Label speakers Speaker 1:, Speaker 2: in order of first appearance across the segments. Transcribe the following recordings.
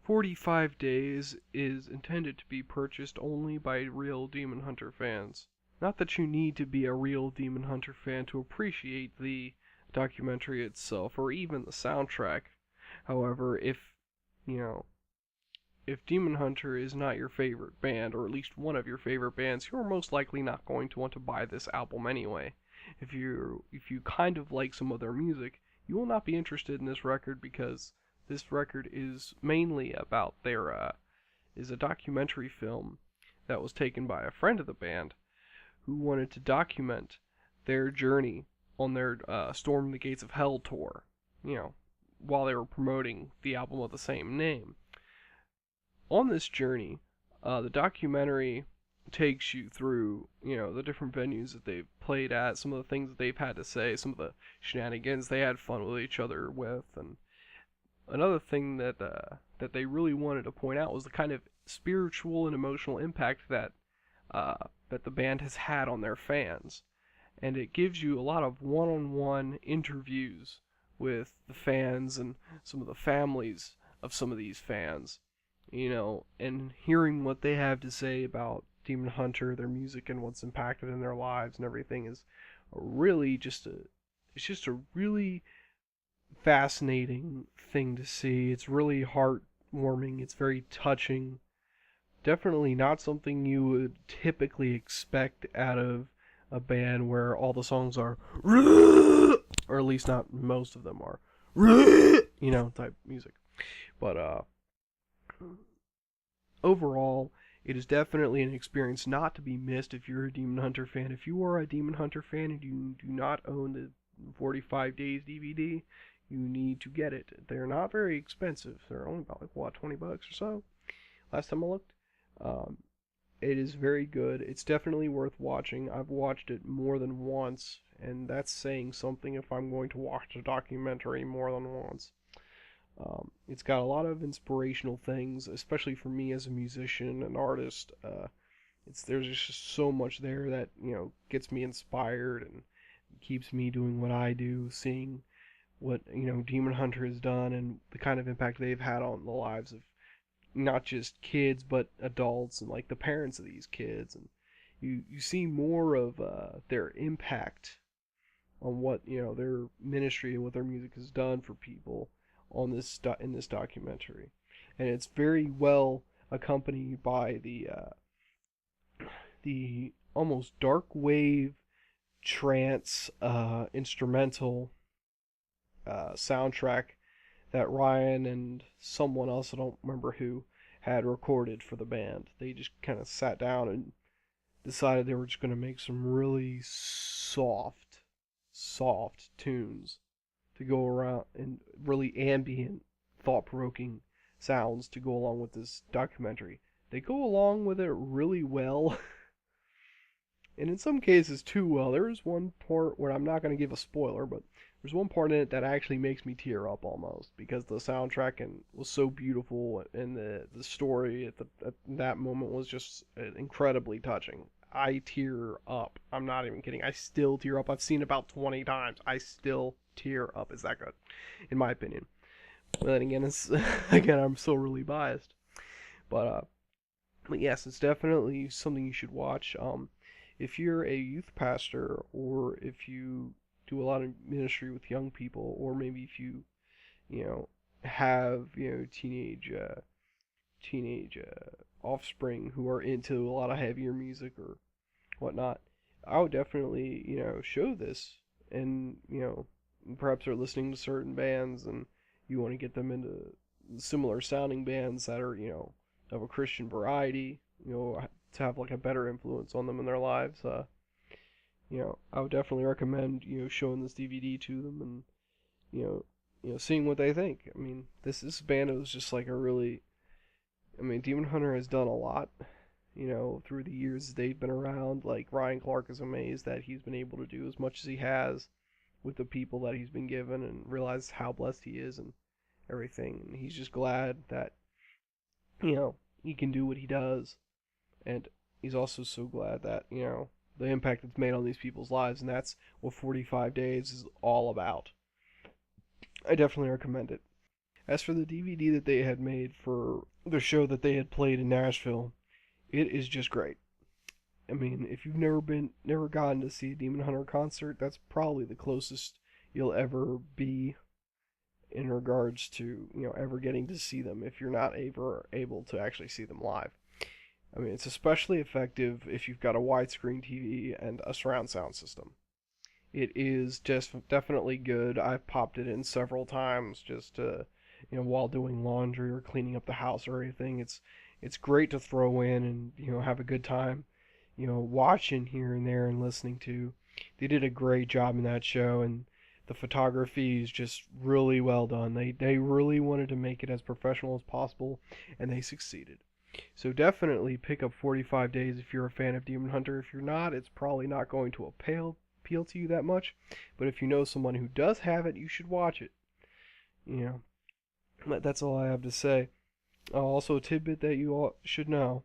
Speaker 1: 45 Days is intended to be purchased only by real Demon Hunter fans. Not that you need to be a real Demon Hunter fan to appreciate the documentary itself or even the soundtrack. However, you know, if Demon Hunter is not your favorite band, or at least one of your favorite bands, you're most likely not going to want to buy this album anyway. If you kind of like some of their music, you will not be interested in this record because this record is mainly about is a documentary film that was taken by a friend of the band who wanted to document their journey on their Storm the Gates of Hell tour, you know, while they were promoting the album of the same name. On this journey, the documentary takes you through, the different venues that they've played at, some of the things that they've had to say, some of the shenanigans they had fun with each other with, and another thing that they really wanted to point out was the kind of spiritual and emotional impact that the band has had on their fans, and it gives you a lot of one-on-one interviews with the fans and some of the families of some of these fans, and hearing what they have to say about Demon Hunter, their music, and what's impacted in their lives and everything is really it's just a really fascinating thing to see. It's really heartwarming. It's very touching. Definitely not something you would typically expect out of a band where all the songs are, or at least not most of them are, type music. But overall, it is definitely an experience not to be missed if you're a Demon Hunter fan. If you are a Demon Hunter fan and you do not own the 45 Days DVD, you need to get it. They're not very expensive. They're only about $20 or so, last time I looked. It is very good. It's definitely worth watching. I've watched it more than once, and that's saying something if I'm going to watch a documentary more than once. It's got a lot of inspirational things, especially for me as a musician and artist. There's just so much there that gets me inspired and keeps me doing what I do, seeing what Demon Hunter has done and the kind of impact they've had on the lives of not just kids but adults and like the parents of these kids, and you see more of their impact on what their ministry and what their music has done for people on in this documentary, and it's very well accompanied by the almost dark wave trance instrumental soundtrack that Ryan and someone else, I don't remember who, had recorded for the band. They just kind of sat down and decided they were just going to make some really soft tunes to go around, and really ambient, thought-provoking sounds to go along with this documentary. They go along with it really well, and in some cases too well. There is one part where I'm not going to give a spoiler, but there's one part in it that actually makes me tear up almost, because the soundtrack was so beautiful, and the story at that moment was just incredibly touching. I tear up. I'm not even kidding. I still tear up. I've seen it about 20 times. I still tear up. It's that good, in my opinion. But then again, I'm still really biased. But yes, it's definitely something you should watch. If you're a youth pastor, or if you do a lot of ministry with young people, or maybe if you have teenage offspring who are into a lot of heavier music or whatnot, I would definitely show this, and perhaps they're listening to certain bands and you want to get them into similar sounding bands that are of a Christian variety, to have like a better influence on them in their lives. I would definitely recommend showing this DVD to them, and seeing what they think. I mean, this band was just like a really, Demon Hunter has done a lot, through the years they've been around. Like, Ryan Clark is amazed that he's been able to do as much as he has with the people that he's been given, and realize how blessed he is and everything. And he's just glad that he can do what he does, and he's also so glad that the impact it's made on these people's lives, and that's what 45 Days is all about. I definitely recommend it. As for the DVD that they had made for the show that they had played in Nashville, it is just great. I mean, if you've never gotten to see a Demon Hunter concert, that's probably the closest you'll ever be in regards to, ever getting to see them if you're not ever able to actually see them live. I mean, it's especially effective if you've got a widescreen TV and a surround sound system. It is just definitely good. I've popped it in several times just to, while doing laundry or cleaning up the house or anything. It's great to throw in and have a good time, watching here and there and listening to. They did a great job in that show, and the photography is just really well done. They really wanted to make it as professional as possible, and they succeeded. So definitely pick up 45 Days if you're a fan of Demon Hunter. If you're not, it's probably not going to appeal to you that much. But if you know someone who does have it, you should watch it. That's all I have to say. Also, a tidbit that you all should know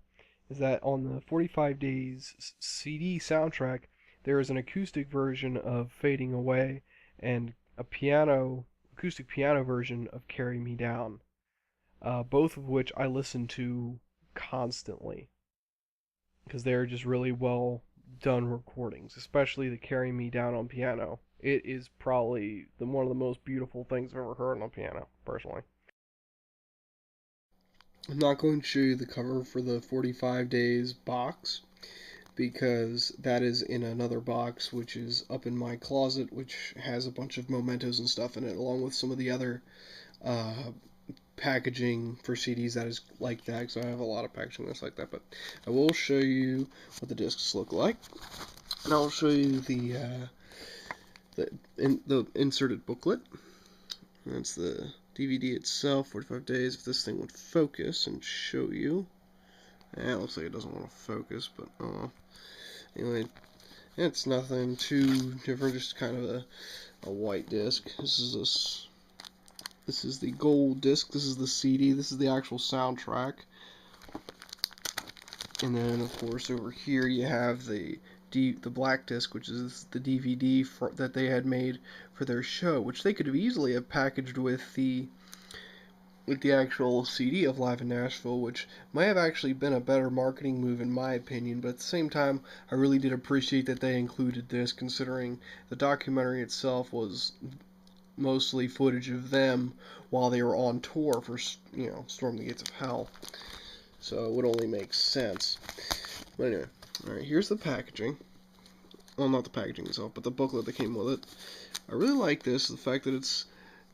Speaker 1: is that on the 45 Days CD soundtrack, there is an acoustic version of Fading Away and a acoustic piano version of Carry Me Down, both of which I listen to constantly because they're just really well done recordings, especially the Carry Me Down on piano. It is probably one of the most beautiful things I've ever heard on piano, personally. I'm not going to show you the cover for the 45 Days box because that is in another box which is up in my closet, which has a bunch of mementos and stuff in it, along with some of the other packaging for CDs that is like that, because I have a lot of packaging that's like that. But I will show you what the discs look like, and I'll show you the inserted booklet. That's the DVD itself, 45 Days. If this thing would focus and show you. It looks like it doesn't want to focus, but anyway, it's nothing too different, just kind of a white disc. This is the gold disc, this is the CD, this is the actual soundtrack. And then, of course, over here you have the black disc, which is the DVD that they had made for their show, which they could have easily have packaged with the actual CD of Live in Nashville, which might have actually been a better marketing move in my opinion, but at the same time, I really did appreciate that they included this, considering the documentary itself was mostly footage of them while they were on tour for, Storm the Gates of Hell. So it would only make sense. But anyway, alright, here's the packaging. Well, not the packaging itself, but the booklet that came with it. I really like this, the fact that it's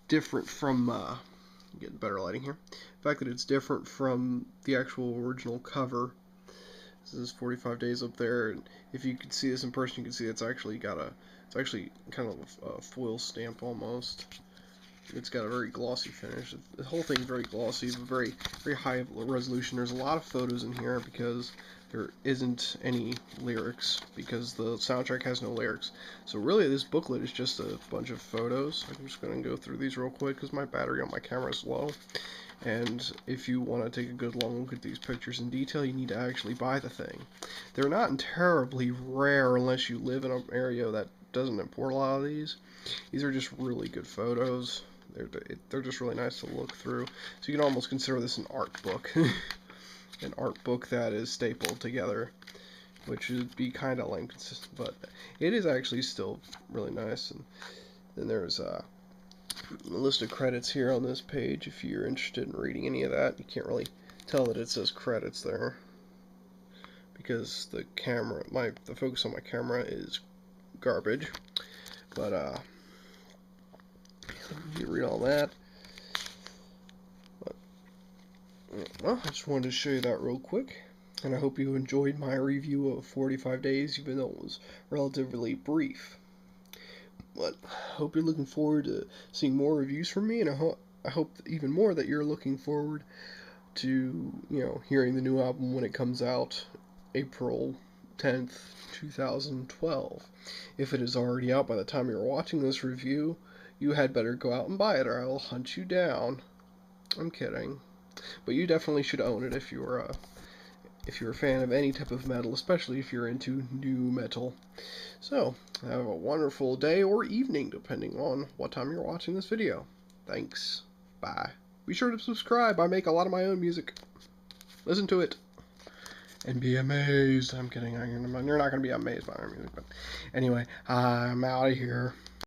Speaker 1: different from, getting better lighting here, the fact that it's different from the actual original cover. This is 45 Days up there, and if you could see this in person, you can see it's actually got it's actually kind of a foil stamp almost. It's got a very glossy finish. The whole thing is very glossy, but very, very high resolution. There's a lot of photos in here because there isn't any lyrics, because the soundtrack has no lyrics. So really, this booklet is just a bunch of photos. I'm just going to go through these real quick because my battery on my camera is low. And if you want to take a good long look at these pictures in detail, you need to actually buy the thing. They're not terribly rare unless you live in an area that doesn't import a lot of these. These are just really good photos. They're just really nice to look through. So you can almost consider this an art book. An art book that is stapled together, which would be kind of inconsistent, but it is actually still really nice. And then there's a list of credits here on this page if you're interested in reading any of that. You can't really tell that it says credits there because the focus on my camera is garbage. But you read all that. But, well, I just wanted to show you that real quick, and I hope you enjoyed my review of 45 Days, even though it was relatively brief. But I hope you're looking forward to seeing more reviews from me, and I hope even more that you're looking forward to, hearing the new album when it comes out April 10th, 2012. If it is already out by the time you're watching this review, you had better go out and buy it, or I will hunt you down. I'm kidding. But you definitely should own it if you're a fan of any type of metal, especially if you're into new metal. So, have a wonderful day or evening, depending on what time you're watching this video. Thanks. Bye.
Speaker 2: be sure to subscribe. I make a lot of my own music. Listen to it. And be amazed. I'm kidding. You're not going to be amazed by our music. But anyway, I'm out of here.